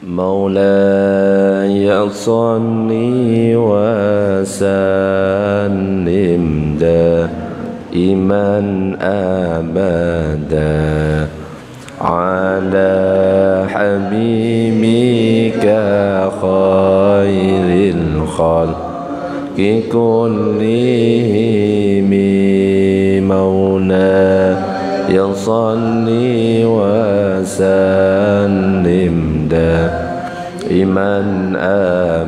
مولاي صل وسلم دائما أبدا على حبيبك خير الخلق كلهم مولاي صل وسلم دائما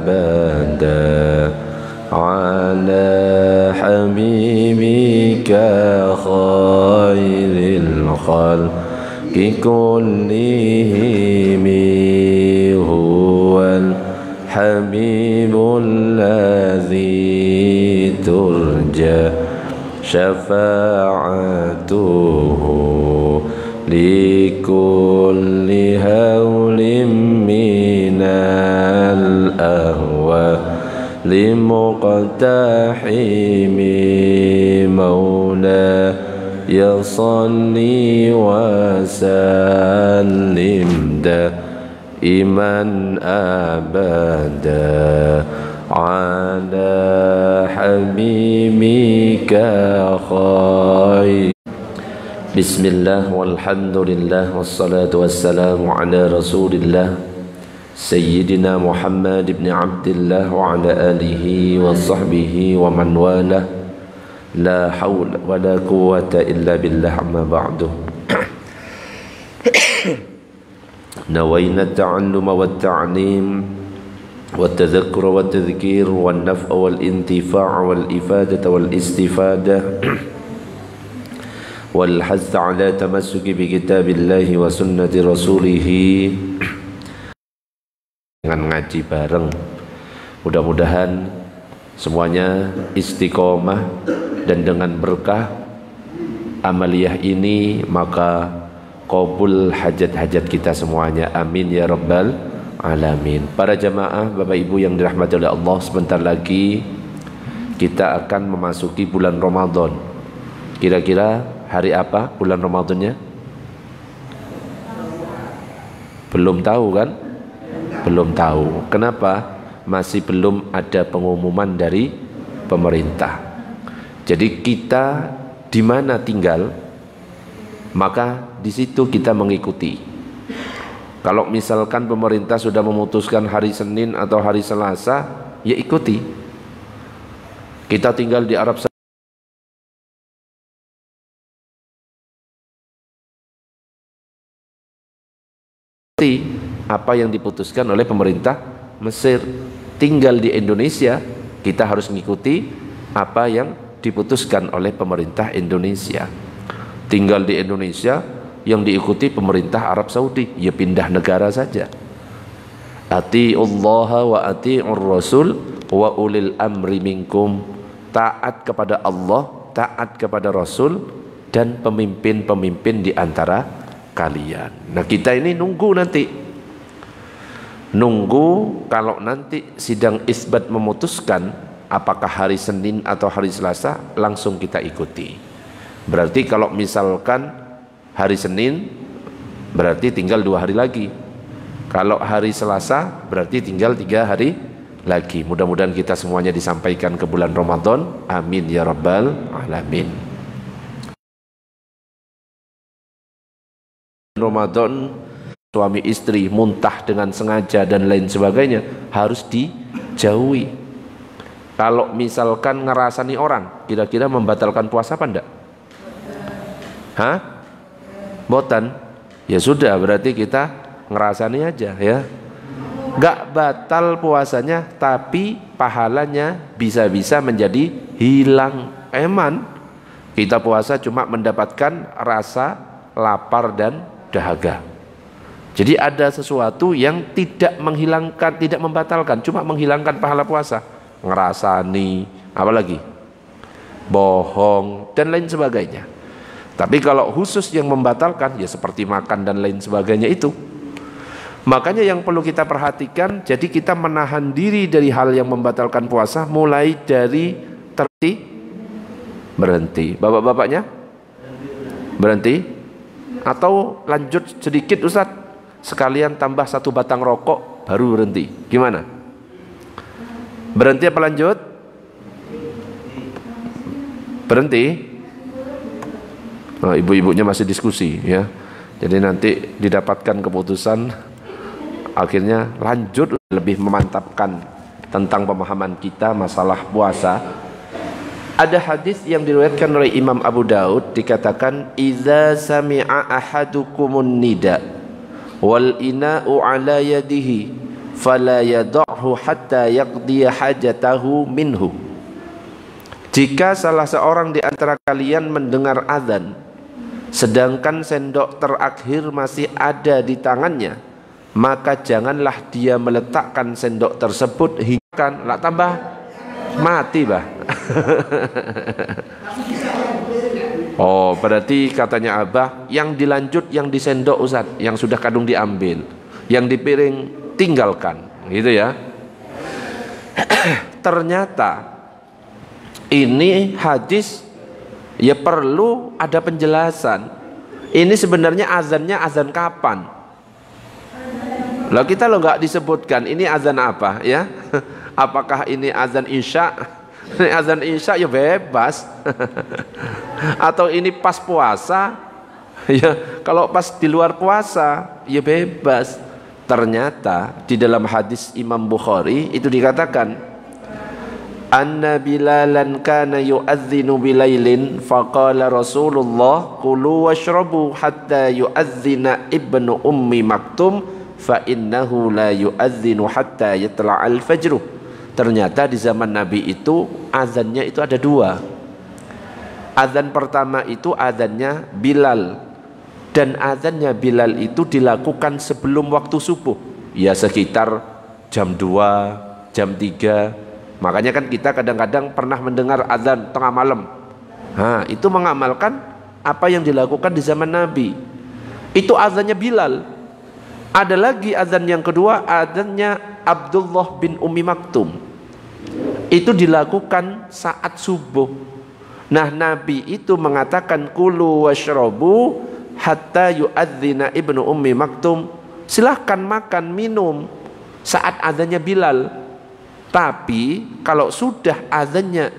أبدا على حبيبك خير الخلق كلهم هو الحبيب الذي ترجى شفاعته لكل هول من الأهوال لمقتحم مولاي صل وسلم دائما أبدا على حبيبك خير. Bismillah walhamdulillah wassalatu wassalamu ala rasulillah Sayyidina Muhammad ibn Abdillah wa ala alihi wa sahbihi wa man wala la hawla wa la quwwata illa billah amma ba'du. Nawayna at-ta'alluma wa at-ta'lim wa at-tadhakkura wa at-tadhkir wa an-naf'a wal intifa' wal ifadata wal istifadah wal hath ala tamassuki bi kitabillahi wa sunnati rasulih dengan ngaji bareng. Mudah-mudahan semuanya istiqomah dan dengan berkah amaliyah ini maka qabul hajat-hajat kita semuanya, amin ya rabbal alamin. Para jamaah Bapak Ibu yang dirahmati oleh Allah, sebentar lagi kita akan memasuki bulan Ramadan. Kira-kira hari apa bulan Ramadannya? Belum tahu kan? Belum tahu. Kenapa? Masih belum ada pengumuman dari pemerintah. Jadi kita di mana tinggal, maka di situ kita mengikuti. Kalau misalkan pemerintah sudah memutuskan hari Senin atau hari Selasa, ya ikuti. Kita tinggal di Arab Saudi, apa yang diputuskan oleh pemerintah Mesir. Tinggal di Indonesia, kita harus mengikuti apa yang diputuskan oleh pemerintah Indonesia. Tinggal di Indonesia, yang diikuti pemerintah Arab Saudi, ya pindah negara saja. Atiullaha wa atiur rasul wa ulil amri minkum. Taat kepada Allah, taat kepada Rasul, dan pemimpin-pemimpin di antara kalian. Nah, kita ini nunggu nanti. Nunggu kalau nanti sidang isbat memutuskan apakah hari Senin atau hari Selasa, langsung kita ikuti. Berarti kalau misalkan hari Senin, berarti tinggal 2 hari lagi. Kalau hari Selasa, berarti tinggal 3 hari lagi. Mudah-mudahan kita semuanya disampaikan ke bulan Ramadan. Amin ya rabbal alamin. Ramadan, suami istri muntah dengan sengaja dan lain sebagainya harus dijauhi. Kalau misalkan ngerasani orang, kira-kira membatalkan puasa apa enggak? Hah? Botan? Ya sudah, berarti kita ngerasani aja ya. Enggak batal puasanya, tapi pahalanya bisa-bisa menjadi hilang. Eman, kita puasa cuma mendapatkan rasa lapar dan dahaga. Jadi ada sesuatu yang tidak menghilangkan, tidak membatalkan, cuma menghilangkan pahala puasa. Ngerasani, apalagi bohong dan lain sebagainya. Tapi kalau khusus yang membatalkan, ya seperti makan dan lain sebagainya itu. Makanya yang perlu kita perhatikan, jadi kita menahan diri dari hal yang membatalkan puasa, mulai dari berhenti. Bapak-bapaknya berhenti? Atau lanjut sedikit Ustaz, sekalian tambah 1 batang rokok, baru berhenti. Gimana? Berhenti apa lanjut? Berhenti. Oh, ibu-ibunya masih diskusi ya. Jadi nanti didapatkan keputusan akhirnya lanjut, lebih memantapkan tentang pemahaman kita masalah puasa. Ada hadis yang diriwayatkan oleh Imam Abu Daud, dikatakan idza sami'a ahadukumun nida wal ina'u ala yadihi fala yad'hu hatta yaqdiya hajatahu minhu. Jika salah seorang di antara kalian mendengar azan sedangkan sendok terakhir masih ada di tangannya, maka janganlah dia meletakkan sendok tersebut hingga lah tambah mati bah. Oh, berarti katanya Abah yang dilanjut yang disendok Ustaz, yang sudah kadung diambil, yang di piring tinggalkan, gitu ya. Ternyata ini hadis ya perlu ada penjelasan. Ini sebenarnya azannya azan kapan? Loh kita nggak disebutkan ini azan apa ya? Apakah ini azan isya? Ini azan isya ya bebas. Atau ini pas puasa? Ya kalau pas di luar puasa ya bebas. Ternyata di dalam hadis Imam Bukhari itu dikatakan anna Bilalan kana yu'adzinu bilailin faqala Rasulullah kulu washrabu hatta yu'adzina ibnu ummi maktum fa innahu la yu'adzinu hatta yatla'al fajru. Ternyata di zaman Nabi itu azannya itu ada dua. Azan pertama itu azannya Bilal, dan azannya Bilal itu dilakukan sebelum waktu subuh, ya sekitar jam 2, jam 3. Makanya kan kita kadang-kadang pernah mendengar azan tengah malam. Nah, itu mengamalkan apa yang dilakukan di zaman Nabi. Itu azannya Bilal. Ada lagi azan yang kedua, azannya Abdullah bin Ummi Maktum. Itu dilakukan saat subuh. Nah, Nabi itu mengatakan kulu washrabu hatta yu'adzina ibnu Ummi Maktum. Silahkan makan, minum saat azannya Bilal. Tapi kalau sudah azannya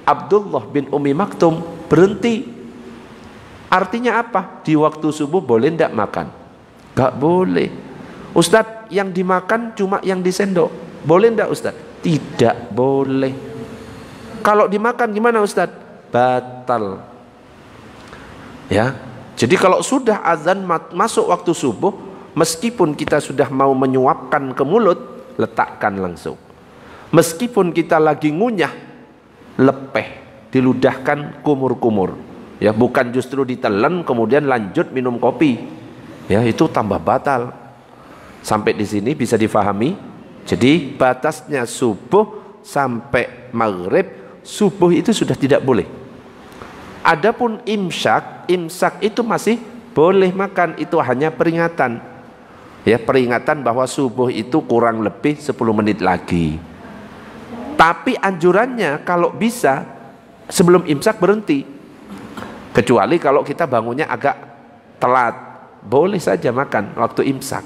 Abdullah bin Ummi Maktum, berhenti. Artinya apa? Di waktu subuh boleh tidak makan? Gak boleh. Ustadz, yang dimakan cuma yang disendok. Boleh tidak Ustadz? Tidak boleh. Kalau dimakan gimana Ustadz? Batal. Ya. Jadi kalau sudah azan masuk waktu subuh, meskipun kita sudah mau menyuapkan ke mulut, letakkan langsung. Meskipun kita lagi ngunyah, lepeh, diludahkan kumur-kumur. Ya, bukan justru ditelan kemudian lanjut minum kopi. Ya, itu tambah batal. Sampai di sini bisa difahami. Jadi batasnya subuh sampai maghrib, subuh itu sudah tidak boleh. Adapun imsak itu masih boleh makan, itu hanya peringatan. Ya, peringatan bahwa subuh itu kurang lebih 10 menit lagi. Tapi anjurannya kalau bisa sebelum imsak berhenti. Kecuali kalau kita bangunnya agak telat, boleh saja makan waktu imsak.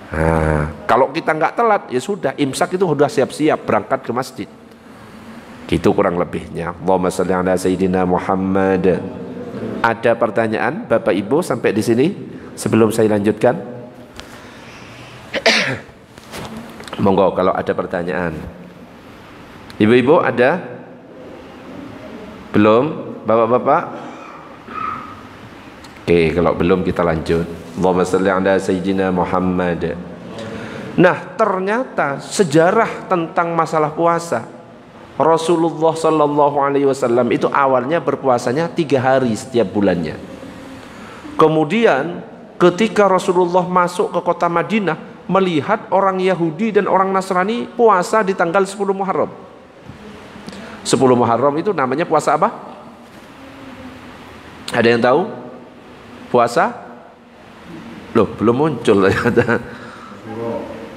Nah, kalau kita nggak telat ya sudah, imsak itu sudah siap-siap berangkat ke masjid. Gitu kurang lebihnya. Allahumma shalli ala sayyidina Muhammad. Ada pertanyaan Bapak Ibu sampai di sini sebelum saya lanjutkan? Monggo kalau ada pertanyaan. Ibu-ibu ada? Belum? Bapak-bapak? Oke, kalau belum kita lanjut. Allahumma shalli ala sayyidina Muhammad. Nah, ternyata sejarah tentang masalah puasa, Rasulullah sallallahu alaihi wasallam itu awalnya berpuasanya 3 hari setiap bulannya. Kemudian ketika Rasulullah masuk ke kota Madinah, melihat orang Yahudi dan orang Nasrani puasa di tanggal 10 Muharram. 10 Muharram itu namanya puasa apa? Ada yang tahu? Puasa? Loh, belum muncul.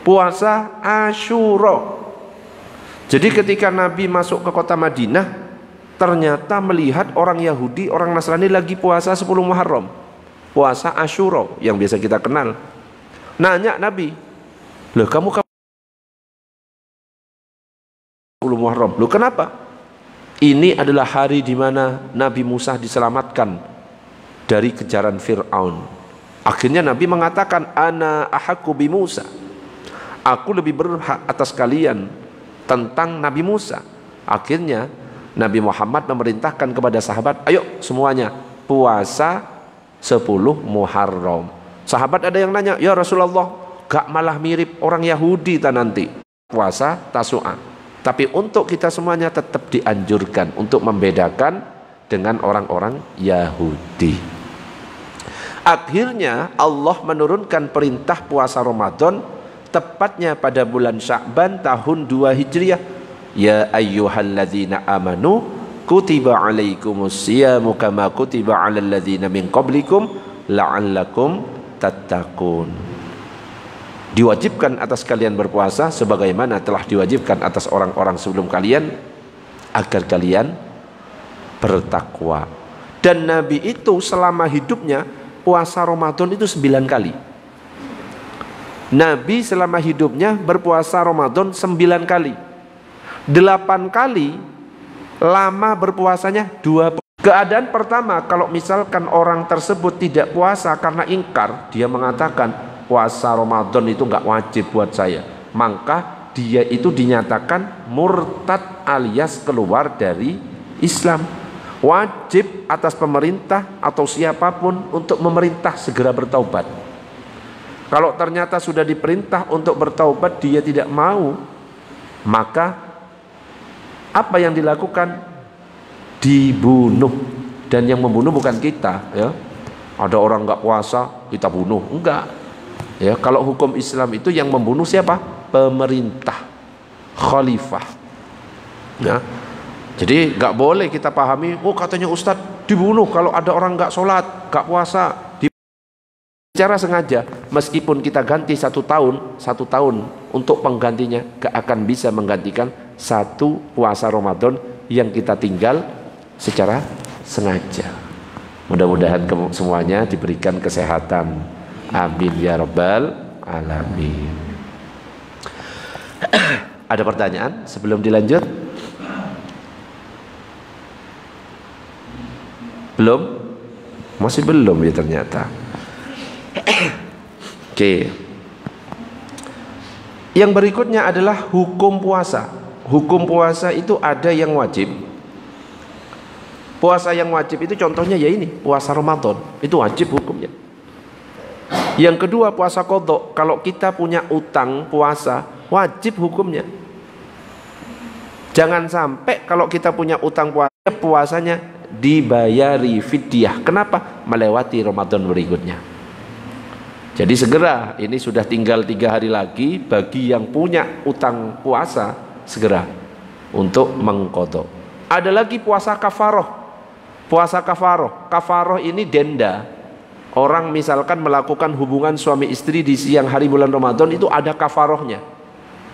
Puasa Asyura. Jadi ketika Nabi masuk ke kota Madinah, ternyata melihat orang Yahudi, orang Nasrani lagi puasa 10 Muharram. Puasa Asyura yang biasa kita kenal. Nanya Nabi, Loh, kamu 10 Muharram. Loh, kenapa? Ini adalah hari di mana Nabi Musa diselamatkan dari kejaran Fir'aun. Akhirnya Nabi mengatakan, ana ahaqqu bi Musa. Aku lebih berhak atas kalian tentang Nabi Musa. Akhirnya Nabi Muhammad memerintahkan kepada sahabat, ayo semuanya puasa 10 Muharram. Sahabat ada yang nanya, ya Rasulullah, gak malah mirip orang Yahudi ta nanti puasa Tasu'a? Tapi untuk kita semuanya tetap dianjurkan untuk membedakan dengan orang-orang Yahudi. Akhirnya Allah menurunkan perintah puasa Ramadan tepatnya pada bulan Sya'ban tahun 2 Hijriah. Ya ayyuhalladzina amanu kutiba alaikumus siyamu kama kutiba alal ladzina min qablikum la'allakum tattaqun. Diwajibkan atas kalian berpuasa sebagaimana telah diwajibkan atas orang-orang sebelum kalian agar kalian bertakwa. Dan Nabi itu selama hidupnya puasa Ramadan itu 9 kali. Nabi selama hidupnya berpuasa Ramadan 9 kali. 8 kali lama berpuasanya 2. Keadaan pertama, kalau misalkan orang tersebut tidak puasa karena ingkar, dia mengatakan puasa Ramadan itu enggak wajib buat saya, maka dia itu dinyatakan murtad alias keluar dari Islam. Wajib atas pemerintah atau siapapun untuk memerintah segera bertaubat. Kalau ternyata sudah diperintah untuk bertaubat dia tidak mau, maka apa yang dilakukan? Dibunuh. Dan yang membunuh bukan kita, ya. Ada orang nggak puasa kita bunuh, enggak. Ya, kalau hukum Islam itu yang membunuh siapa? Pemerintah, khalifah. Ya. Jadi nggak boleh kita pahami, oh katanya Ustadz dibunuh kalau ada orang nggak sholat, nggak puasa. Secara sengaja, meskipun kita ganti 1 tahun untuk penggantinya gak akan bisa menggantikan 1 puasa Ramadan yang kita tinggal secara sengaja. Mudah-mudahan semuanya diberikan kesehatan. Amin ya rabbal alamin. Ada pertanyaan sebelum dilanjut? Belum? Masih belum ya ternyata. Oke. Yang berikutnya adalah hukum puasa. Hukum puasa itu ada yang wajib. Puasa yang wajib itu contohnya ya ini, puasa Ramadan. Itu wajib hukumnya. Yang kedua puasa qadha. Kalau kita punya utang puasa, wajib hukumnya. Jangan sampai kalau kita punya utang puasa, puasanya dibayari fidyah. Kenapa? Melewati Ramadan berikutnya. Jadi segera, ini sudah tinggal 3 hari lagi, bagi yang punya utang puasa segera untuk mengqadha. Ada lagi puasa kafaroh. Puasa kafaroh. Kafaroh ini denda. Orang misalkan melakukan hubungan suami istri di siang hari bulan Ramadan, itu ada kafarohnya.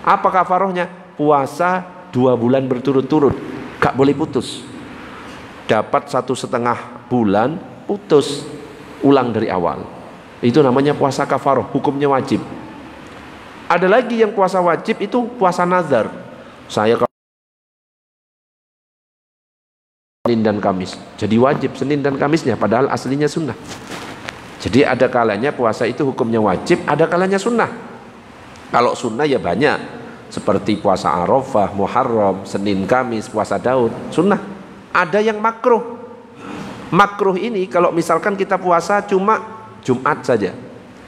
Apa kafarohnya? Puasa 2 bulan berturut-turut, gak boleh putus. Dapat 1,5 bulan, putus, ulang dari awal. Itu namanya puasa kafaroh, hukumnya wajib. Ada lagi yang puasa wajib itu puasa nazar. Saya Senin dan Kamis, jadi wajib Senin dan Kamisnya, padahal aslinya sunnah. Jadi ada kalanya puasa itu hukumnya wajib, ada kalanya sunnah. Kalau sunnah ya banyak, seperti puasa Arafah, Muharram, Senin, Kamis, puasa Daud, sunnah. Ada yang makruh. Makruh ini kalau misalkan kita puasa cuma Jumat saja,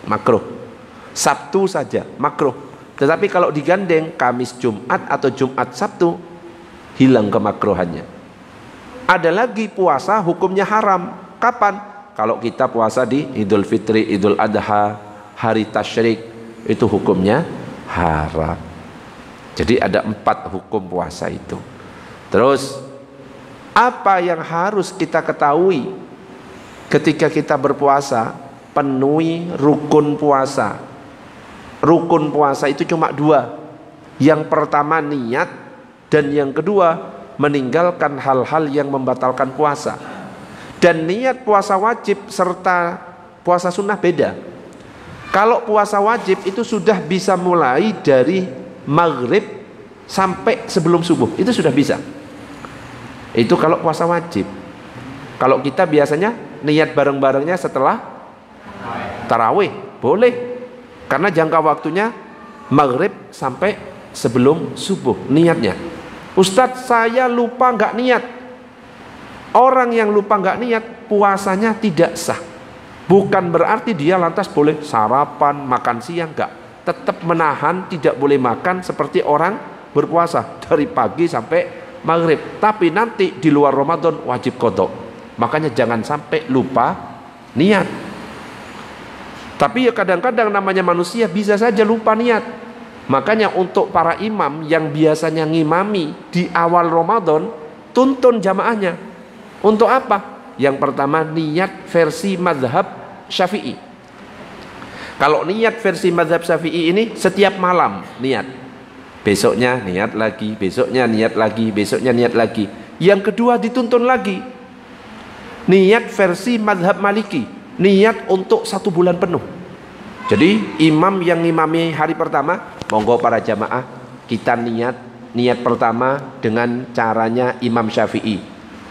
makruh. Sabtu saja, makruh. Tetapi kalau digandeng Kamis Jumat atau Jumat Sabtu, hilang kemakruhannya. Ada lagi puasa hukumnya haram. Kapan? Kalau kita puasa di Idul Fitri, Idul Adha, hari tasyrik, itu hukumnya haram. Jadi ada 4 hukum puasa itu. Terus apa yang harus kita ketahui ketika kita berpuasa? Penuhi rukun puasa. Rukun puasa itu cuma 2. Yang pertama niat, dan yang kedua meninggalkan hal-hal yang membatalkan puasa. Dan niat puasa wajib serta puasa sunnah beda. Kalau puasa wajib itu sudah bisa mulai dari maghrib sampai sebelum subuh, itu sudah bisa. Itu kalau puasa wajib. Kalau kita biasanya niat bareng-barengnya setelah tarawih, boleh. Karena jangka waktunya maghrib sampai sebelum subuh niatnya. Ustadz, saya lupa nggak niat. Orang yang lupa nggak niat, puasanya tidak sah. Bukan berarti dia lantas boleh sarapan, makan siang, nggak. Tetap menahan, tidak boleh makan seperti orang berpuasa dari pagi sampai maghrib. Tapi nanti di luar Ramadan wajib qadha. Makanya jangan sampai lupa niat. Tapi ya kadang-kadang namanya manusia bisa saja lupa niat. Makanya untuk para imam yang biasanya ngimami di awal Ramadan, tuntun jamaahnya. Untuk apa? Yang pertama, niat versi mazhab Syafi'i. Kalau niat versi mazhab Syafi'i ini setiap malam niat. Besoknya niat lagi, besoknya niat lagi, besoknya niat lagi. Yang kedua dituntun lagi. Niat versi mazhab Maliki, niat untuk 1 bulan penuh. Jadi imam yang ngimami hari pertama, monggo para jamaah kita niat pertama dengan caranya Imam Syafi'i.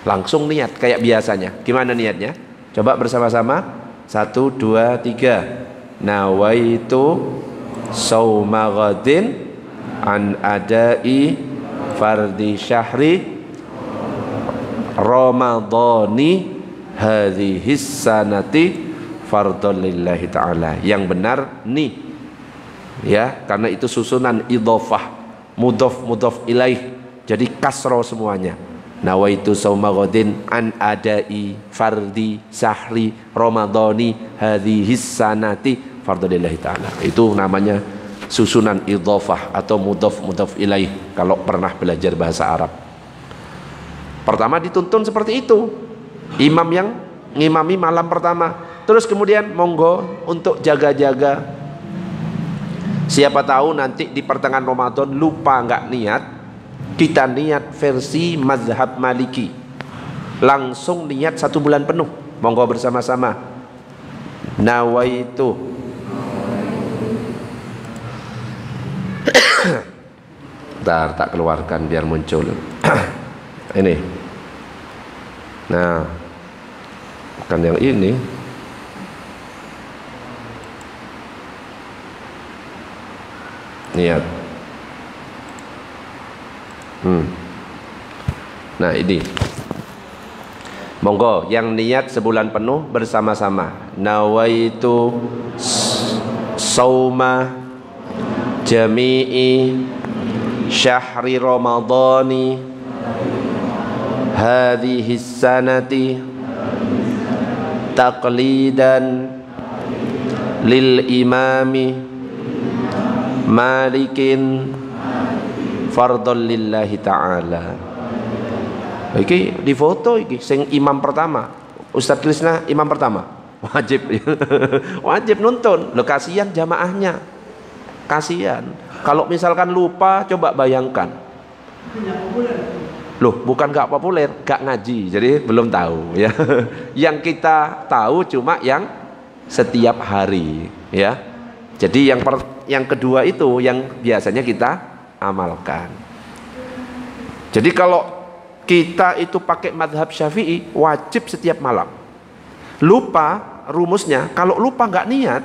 Langsung niat kayak biasanya. Gimana niatnya? Coba bersama-sama. 1, 2, 3. Nawaitu sauma ghadin an adai fardi syahri Ramadhani hadhis sanati fardhon lillahi ta'ala. Yang benar nih ya, karena itu susunan idhofah, mudhof ilaih, jadi kasro semuanya. Nawaitu sauma ghadin an adai fardi sahri ramadhani hadhis sanati fardhon lillahi ta'ala. Itu namanya susunan idhofah atau mudhof ilaih kalau pernah belajar bahasa Arab. Pertama dituntun seperti itu, imam yang ngimami malam pertama. Terus kemudian monggo untuk jaga-jaga. Siapa tahu nanti di pertengahan Ramadan lupa nggak niat, kita niat versi mazhab Maliki. Langsung niat 1 bulan penuh. Monggo bersama-sama. Nawaitu Bentar, tak keluarkan biar muncul. Ini. Nah, bukan yang ini. Niat. Nah, ini. Monggo yang niat sebulan penuh bersama-sama. Nawaitu sauma jami'i syahri ramadhani hadhis sanati taqlidan lil imami malikin fardhon lillahi ta'ala. Iki di foto iki sing imam pertama, Ustadz Krisna imam pertama. Wajib wajib nuntun. Lo kasihan jamaahnya. Kasihan. Kalau misalkan lupa, coba bayangkan. Loh, bukan gak populer, gak ngaji, jadi belum tahu ya. Yang kita tahu cuma yang setiap hari ya. Jadi yang kedua itu yang biasanya kita amalkan. Jadi kalau kita itu pakai madhab Syafi'i, wajib setiap malam. Lupa rumusnya, kalau lupa nggak niat,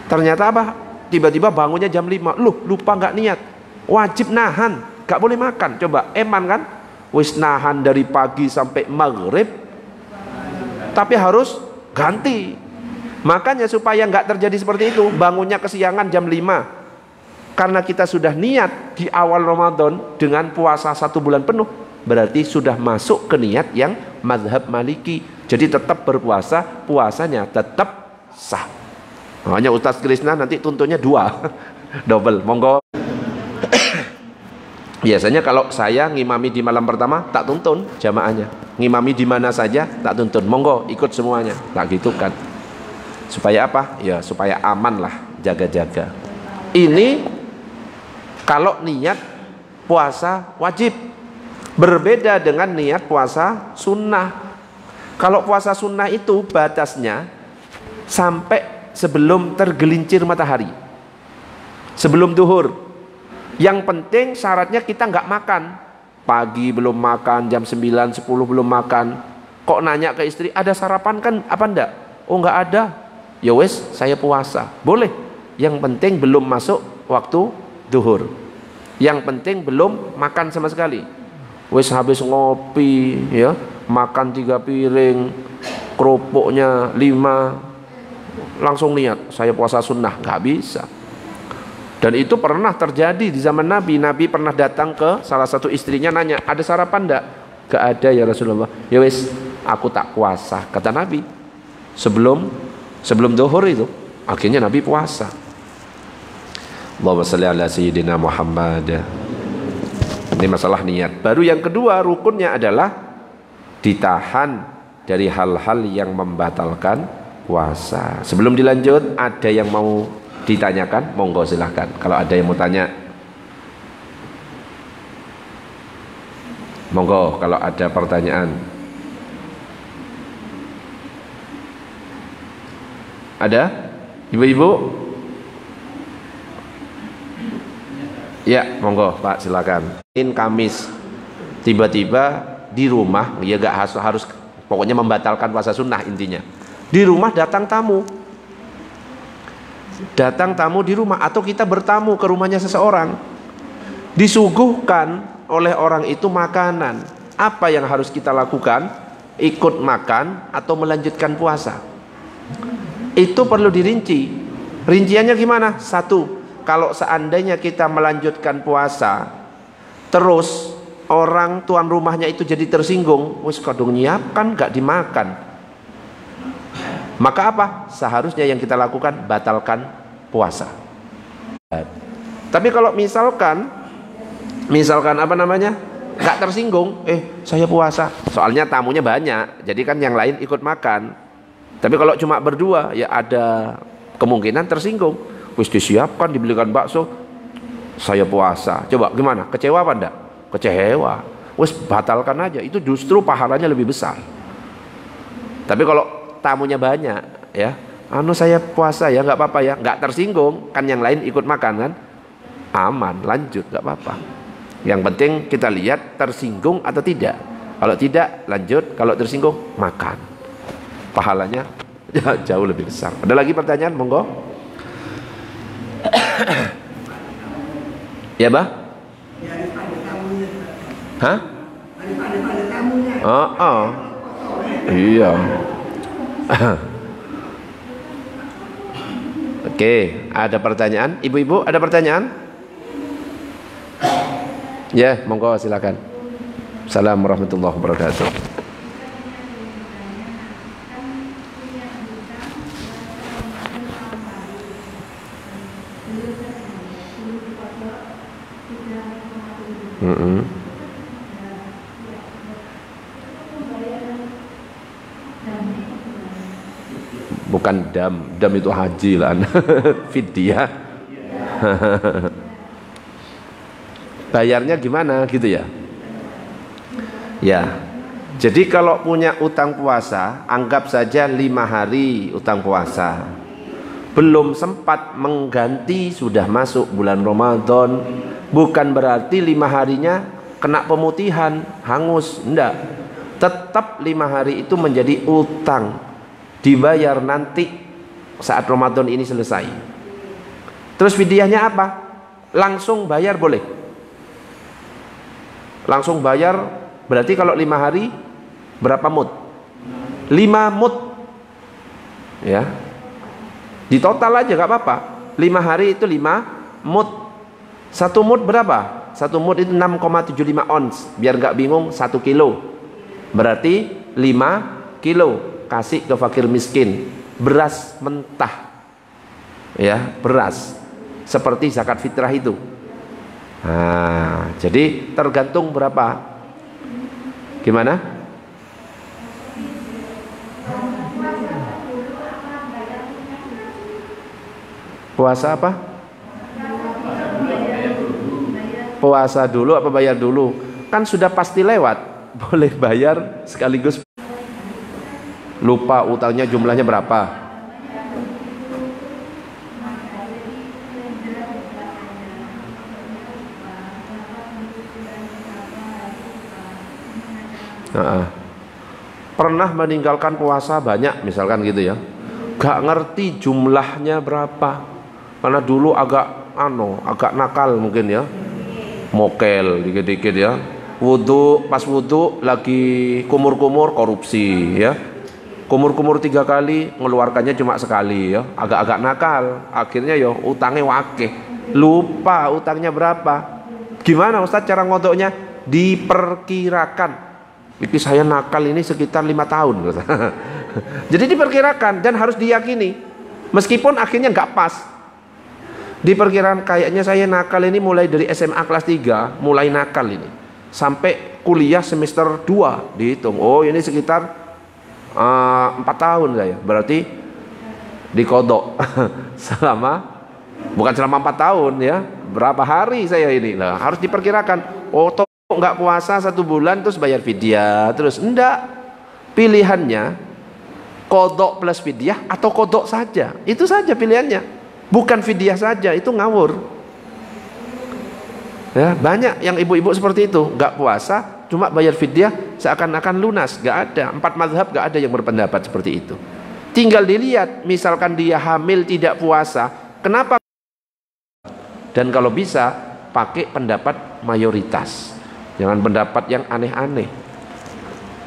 ternyata apa? Tiba-tiba bangunnya jam 5, loh lupa nggak niat, wajib nahan, nggak boleh makan. Coba eman kan? Wis nahan dari pagi sampai maghrib, tapi harus ganti. Makanya supaya nggak terjadi seperti itu, bangunnya kesiangan jam 5. Karena kita sudah niat di awal Ramadan dengan puasa 1 bulan penuh, berarti sudah masuk ke niat yang mazhab Maliki. Jadi tetap berpuasa, puasanya tetap sah. Hanya Ustadz Krisna nanti tuntunnya 2 double. Monggo. Biasanya kalau saya ngimami di malam pertama, tak tuntun jamaahnya. Ngimami di mana saja, tak tuntun. Monggo ikut semuanya. Tak gitu kan. Supaya apa? Ya supaya aman lah, jaga-jaga. Ini kalau niat puasa wajib. Berbeda dengan niat puasa sunnah. Kalau puasa sunnah itu batasnya sampai sebelum tergelincir matahari, sebelum duhur. Yang penting syaratnya kita nggak makan. Pagi belum makan, jam 9, 10 belum makan. Kok nanya ke istri, ada sarapan kan apa enggak? Oh nggak ada. Ya wes, saya puasa. Boleh. Yang penting belum masuk waktu duhur. Yang penting belum makan sama sekali. Wes habis ngopi ya, makan 3 piring, kerupuknya 5, langsung niat saya puasa sunnah. Nggak bisa. Dan itu pernah terjadi di zaman Nabi. Nabi pernah datang ke salah satu istrinya nanya, ada sarapan enggak? Gak ada ya Rasulullah. Ya wis, aku tak puasa, kata Nabi. Sebelum duhur itu, akhirnya Nabi puasa. Allahumma shalli ala sayyidina Muhammad. Ini masalah niat. Baru yang kedua, rukunnya adalah ditahan dari hal-hal yang membatalkan puasa. Sebelum dilanjut, ada yang mau ditanyakan? Monggo silahkan. Kalau ada yang mau tanya, monggo. Kalau ada pertanyaan, ada? Ibu-ibu? Ya, monggo Pak, silakan. In Kamis tiba-tiba di rumah, ya gak harus pokoknya membatalkan puasa sunnah intinya. Di rumah datang tamu. Datang tamu di rumah, atau kita bertamu ke rumahnya seseorang, disuguhkan oleh orang itu makanan. Apa yang harus kita lakukan? Ikut makan atau melanjutkan puasa? Itu perlu dirinci. Rinciannya gimana? 1, kalau seandainya kita melanjutkan puasa terus orang tuan rumahnya itu jadi tersinggung, wis kadung nyiapkan gak dimakan, maka apa? Seharusnya yang kita lakukan batalkan puasa. Tapi kalau misalkan apa namanya, gak tersinggung, saya puasa, soalnya tamunya banyak, jadi kan yang lain ikut makan. Tapi kalau cuma berdua, ya ada kemungkinan tersinggung. Wis disiapkan, dibelikan bakso, saya puasa. Coba gimana? Kecewa apa enggak? Kecewa. Wis batalkan aja. Itu justru pahalanya lebih besar. Tapi kalau tamunya banyak, ya, saya puasa ya, nggak apa-apa ya, nggak tersinggung, kan yang lain ikut makan kan, aman, lanjut, nggak apa-apa. Yang penting kita lihat tersinggung atau tidak. Kalau tidak, lanjut. Kalau tersinggung, makan. Pahalanya jauh lebih besar. Ada lagi pertanyaan? Monggo. Ya, Bah? Hah? Oh. Iya. Oke, ada pertanyaan? Ibu-ibu ada pertanyaan? Ya, monggo silakan. Assalamualaikum warahmatullahi wabarakatuh. Bukan dam itu haji lah. Fidyah. Bayarnya gimana gitu ya? Ya. Jadi kalau punya utang puasa, anggap saja 5 hari utang puasa. Belum sempat mengganti, sudah masuk bulan Ramadan. Bukan berarti 5 harinya kena pemutihan, hangus, enggak. Tetap 5 hari itu menjadi utang, dibayar nanti saat Ramadan ini selesai. Terus fidyahnya apa? Langsung bayar boleh. Langsung bayar berarti kalau 5 hari berapa mud? 5 mud. Ya. Di total aja gak apa-apa. 5 hari itu 5 mud. 1 mud berapa? 1 mud itu 6,75 ons. Biar gak bingung, 1 kilo. Berarti 5 kilo. Kasih ke fakir miskin. Beras mentah. Ya, beras. Seperti zakat fitrah itu. Nah, jadi tergantung berapa. Gimana? Puasa apa? Puasa dulu apa bayar dulu? Kan sudah pasti lewat. Boleh bayar sekaligus. Lupa utangnya jumlahnya berapa? Pernah meninggalkan puasa banyak misalkan gitu ya, gak ngerti jumlahnya berapa, karena dulu agak nakal mungkin ya, mokel dikit-dikit ya, pas wudhu lagi kumur-kumur korupsi ya, kumur-kumur 3 kali ngeluarkannya cuma sekali ya, agak-agak nakal, akhirnya ya utangnya wakeh, lupa utangnya berapa. Gimana Ustadz cara ngodoknya? Diperkirakan. Iki saya nakal ini sekitar 5 tahun. Jadi diperkirakan dan harus diyakini, meskipun akhirnya nggak pas. Diperkirakan kayaknya saya nakal ini mulai dari SMA kelas 3 mulai nakal ini sampai kuliah semester 2 dihitung. Oh ini sekitar 4 tahun saya. Berarti dikodok selama, bukan selama 4 tahun ya, berapa hari saya ini. Nah, harus diperkirakan. Oh nggak puasa 1 bulan terus bayar fidyah terus, enggak, pilihannya kodok plus fidyah atau kodok saja, itu saja pilihannya, bukan fidyah saja, itu ngawur ya. Banyak yang ibu-ibu seperti itu, nggak puasa cuma bayar fidyah seakan-akan lunas. Nggak ada, 4 mazhab nggak ada yang berpendapat seperti itu. Tinggal dilihat, misalkan dia hamil tidak puasa, kenapa? Dan kalau bisa pakai pendapat mayoritas, jangan pendapat yang aneh-aneh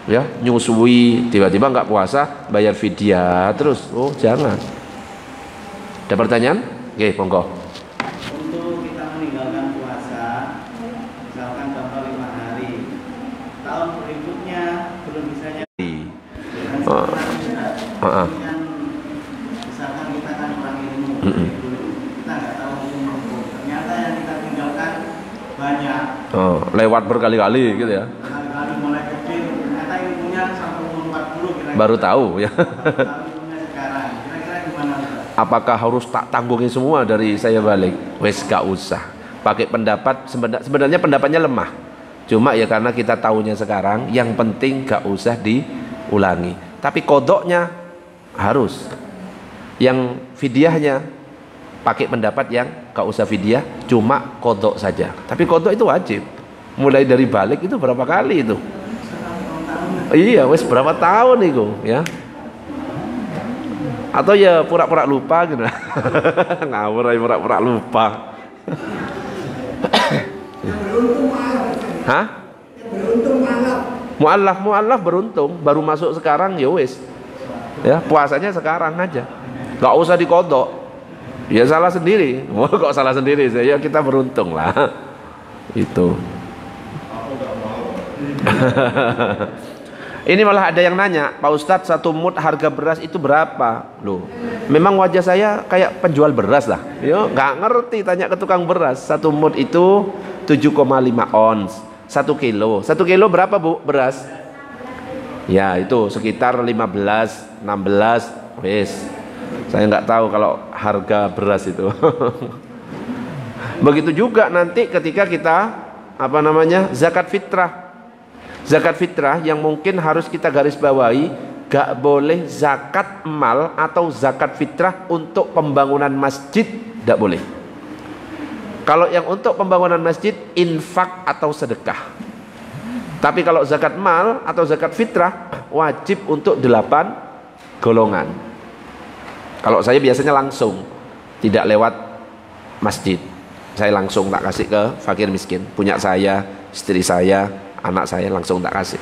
ya, nyusui tiba-tiba nggak puasa bayar fidyah terus. Oh jangan. Ada pertanyaan? Oke, monggo. Untuk kita meninggalkan puasa, misalkan contoh 5 hari, tahun berikutnya belum bisanya misalkan kita kan orang ilmu, kita nggak tahu hukum, ternyata yang kita tinggalkan banyak. Lewat berkali-kali gitu ya. Berkali-kali mulai kecil, ternyata ilmunya sampai umur 40 kira-kira. Baru tahu ya. Ilmunya sekarang, kira-kira gimana? Apakah harus tak tanggungin semua dari saya balik? Wes gak usah. Pakai pendapat, sebenarnya pendapatnya lemah. Cuma ya karena kita tahunya sekarang, yang penting gak usah diulangi. Tapi kodoknya harus. Yang fidyahnya pakai pendapat yang gak usah fidyah, cuma kodok saja. Tapi kodok itu wajib. Mulai dari balik itu berapa kali itu? Iya, wes berapa tahun itu ya? Atau ya pura-pura lupa gitu. Ngawur aja pura-pura lupa. Hah? Mu'allaf beruntung, baru masuk sekarang ya wes. Ya, puasanya sekarang aja. Gak usah dikodok. Ya salah sendiri. Mau kok salah sendiri? Ya kita beruntung lah. Itu. Ini malah ada yang nanya, Pak Ustadz 1 mud harga beras itu berapa? Loh, memang wajah saya kayak penjual beras lah. Yo, nggak ngerti, tanya ke tukang beras. 1 mud itu 7,5 ons, 1 kilo. 1 kilo berapa Bu beras? Ya itu sekitar 15, 16. Wes, saya nggak tahu kalau harga beras itu. Begitu juga nanti ketika kita zakat fitrah. Zakat fitrah yang mungkin harus kita garis bawahi, gak boleh zakat mal atau zakat fitrah untuk pembangunan masjid, gak boleh. Kalau yang untuk pembangunan masjid, infak atau sedekah. Tapi kalau zakat mal atau zakat fitrah, wajib untuk 8 golongan. Kalau saya biasanya langsung, tidak lewat masjid, saya langsung tak kasih ke fakir miskin, punya saya, istri saya, anak saya, langsung tak kasih.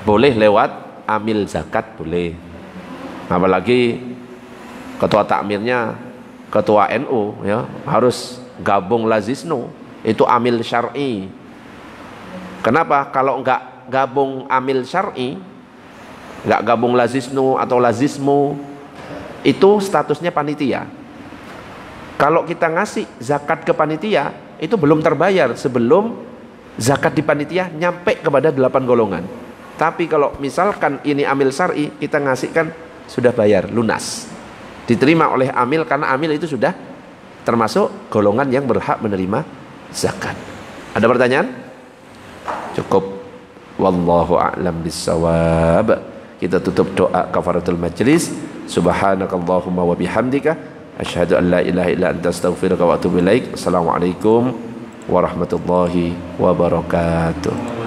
Boleh lewat amil zakat, boleh. Apalagi ketua takmirnya ketua NU ya, harus gabung lazisnu, itu amil syar'i. Kenapa? Kalau enggak gabung amil syar'i, enggak gabung lazisnu atau lazismu, itu statusnya panitia. Kalau kita ngasih zakat ke panitia, itu belum terbayar sebelum zakat di panitia nyampe kepada 8 golongan. Tapi kalau misalkan ini amil syar'i, kita ngasihkan sudah bayar, lunas, diterima oleh amil, karena amil itu sudah termasuk golongan yang berhak menerima zakat. Ada pertanyaan? Cukup. Wallahu a'lam bissawab. Kita tutup doa kafaratul majlis. Subhanakallahumma wa bihamdika asyhadu an la ilaha illa anta astaghfiruka wa atubu ilaik. Assalamualaikum warahmatullahi wabarakatuh.